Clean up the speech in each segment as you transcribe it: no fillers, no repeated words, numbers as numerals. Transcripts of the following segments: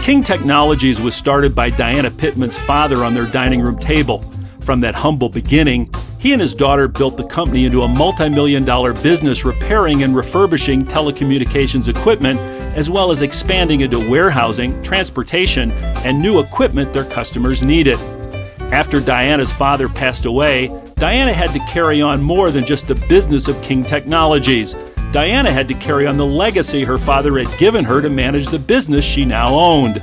King Technologies was started by Diana Pittman's father on their dining room table. From that humble beginning, he and his daughter built the company into a multi-million-dollar business repairing and refurbishing telecommunications equipment, as well as expanding into warehousing, transportation, and new equipment their customers needed. After Diana's father passed away, Diana had to carry on more than just the business of King Technologies. Diana had to carry on the legacy her father had given her to manage the business she now owned.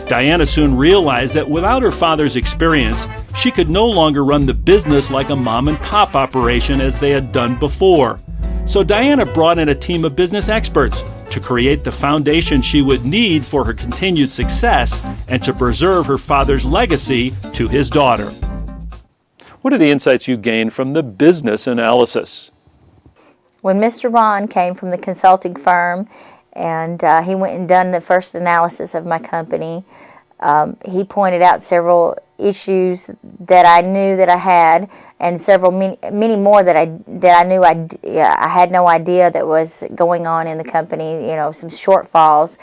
Diana soon realized that without her father's experience, she could no longer run the business like a mom-and-pop operation as they had done before. So Diana brought in a team of business experts to create the foundation she would need for her continued success and to preserve her father's legacy to his daughter. What are the insights you gained from the business analysis? When Mr. Ron came from the consulting firm and he went and done the first analysis of my company, he pointed out several issues that I knew that I had, and many more that I knew I had no idea that was going on in the company. You know, some shortfalls,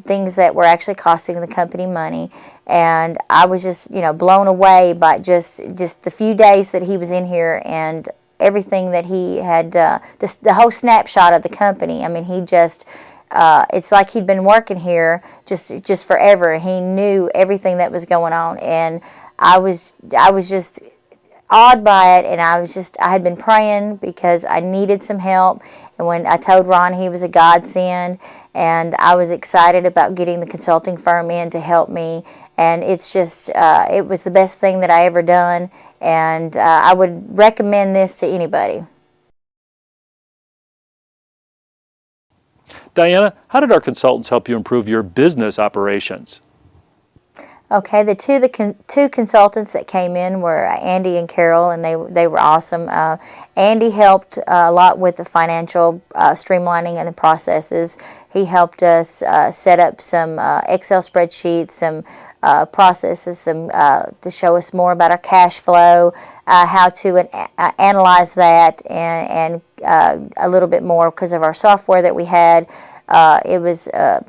things that were actually costing the company money, and I was just blown away by just the few days that he was in here and everything that he had, the whole snapshot of the company. I mean, he just, it's like he'd been working here just forever. He knew everything that was going on, and I was just awed by it, and I had been praying because I needed some help, and when I told Ron he was a godsend, and I was excited about getting the consulting firm in to help me, and it's just, it was the best thing that I ever done, and I would recommend this to anybody. Diana, how did our consultants help you improve your business operations? Okay, the two consultants that came in were Andy and Carol, and they were awesome. Andy helped a lot with the financial streamlining and the processes. He helped us set up some Excel spreadsheets, some processes, to show us more about our cash flow, how to analyze that, and a little bit more because of our software that we had. It was a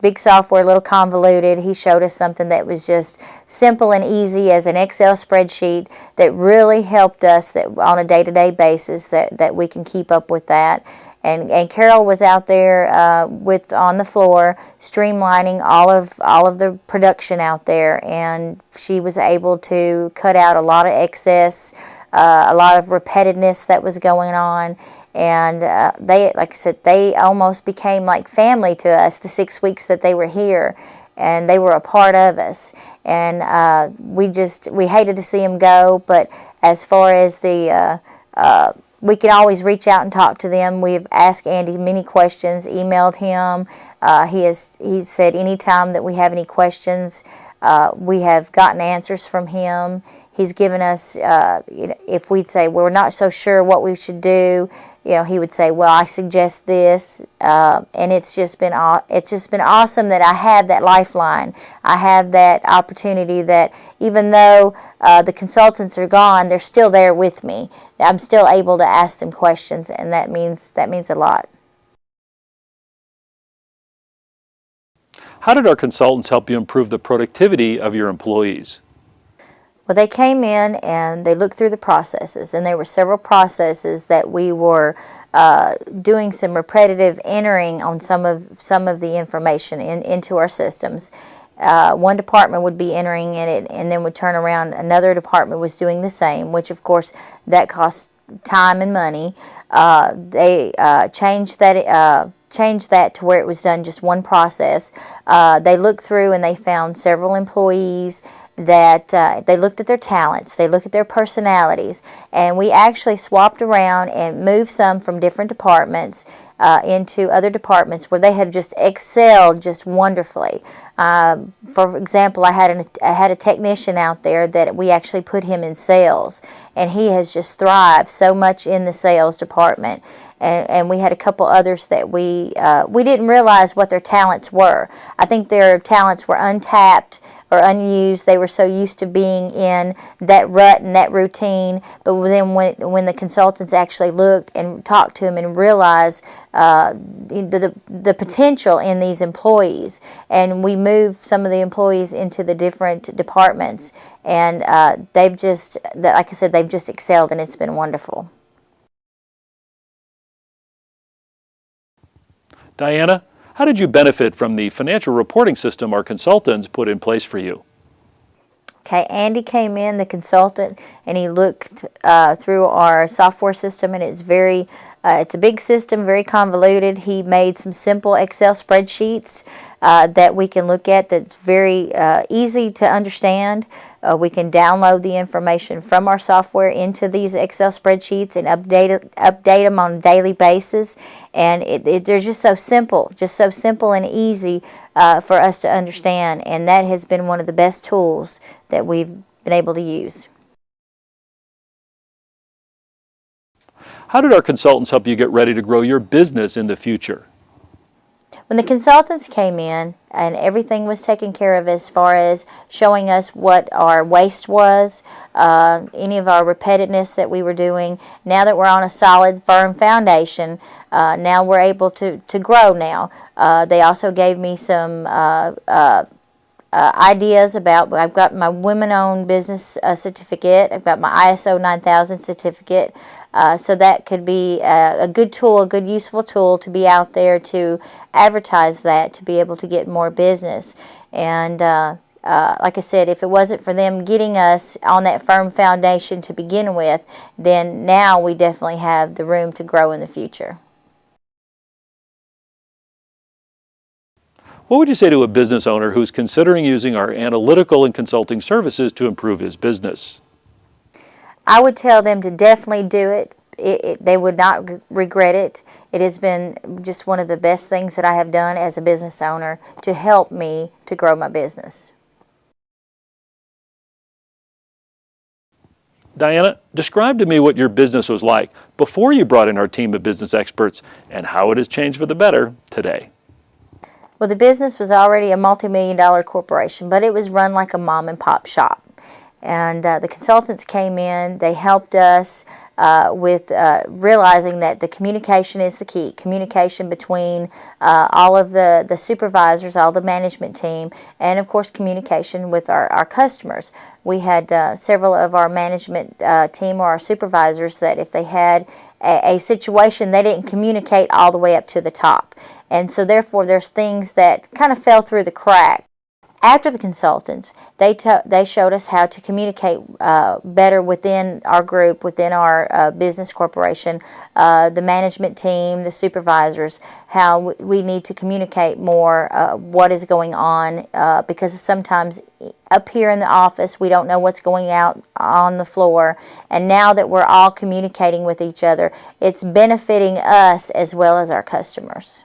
big software, a little convoluted. He showed us something that was just simple and easy as an Excel spreadsheet that really helped us that on a day-to-day basis that we can keep up with that. And Carol was out there on the floor streamlining all of the production out there, and she was able to cut out a lot of excess, a lot of repetitiveness that was going on. And they, like I said, they almost became like family to us the 6 weeks that they were here, and they were a part of us. And we hated to see them go, but as far as we can always reach out and talk to them. We've asked Andy many questions, emailed him. He said anytime that we have any questions, we have gotten answers from him. He's given us, if we'd say we're not so sure what we should do, he would say, well, I suggest this, and it's just been awesome that I have that lifeline. I have that opportunity that even though the consultants are gone, they're still there with me. I'm still able to ask them questions, and that means a lot. How did our consultants help you improve the productivity of your employees? Well, they came in and they looked through the processes, and there were several processes that we were doing some repetitive entering on some of the information into our systems. One department would be entering in it and then would turn around. Another department was doing the same, which of course that costs time and money. They changed that to where it was done just one process. They looked through and they found several employees that they looked at their talents, they looked at their personalities, and we actually swapped around and moved some from different departments into other departments where they have just excelled just wonderfully. For example, I had a technician out there that we actually put him in sales, and he has just thrived so much in the sales department. And we had a couple others that we didn't realize what their talents were. I think their talents were untapped or unused. They were so used to being in that rut and that routine. But then when the consultants actually looked and talked to them and realized the potential in these employees, and we moved some of the employees into the different departments, and they've just, like I said, they've just excelled, and it's been wonderful. Diana, how did you benefit from the financial reporting system our consultants put in place for you? Okay, Andy came in, the consultant, and he looked through our software system, and it's a big system, very convoluted. He made some simple Excel spreadsheets that we can look at that's very easy to understand. We can download the information from our software into these Excel spreadsheets and update them on a daily basis. And they're just so simple and easy for us to understand. And that has been one of the best tools that we've been able to use. How did our consultants help you get ready to grow your business in the future? When the consultants came in and everything was taken care of as far as showing us what our waste was, any of our repetitiveness that we were doing, now that we're on a solid, firm foundation, now we're able to grow now. They also gave me some ideas about, I've got my women-owned business certificate, I've got my ISO 9000 certificate, so that could be a good tool, a good useful tool to be out there to advertise that, to be able to get more business. And like I said, if it wasn't for them getting us on that firm foundation to begin with, then now we definitely have the room to grow in the future. What would you say to a business owner who's considering using our analytical and consulting services to improve his business? I would tell them to definitely do it. They would not regret it. It has been just one of the best things that I have done as a business owner to help me to grow my business. Diana, describe to me what your business was like before you brought in our team of business experts and how it has changed for the better today. Well, the business was already a multi-million-dollar corporation, but it was run like a mom-and-pop shop. And the consultants came in, they helped us with realizing that the communication is the key. Communication between all of the supervisors, all the management team, and of course communication with our customers. We had several of our management team or our supervisors that if they had a situation, they didn't communicate all the way up to the top. And so therefore there's things that kind of fell through the crack. After the consultants, they showed us how to communicate better within our group, within our business corporation, the management team, the supervisors, how we need to communicate more what is going on, because sometimes up here in the office we don't know what's going out on the floor, and now that we're all communicating with each other, it's benefiting us as well as our customers.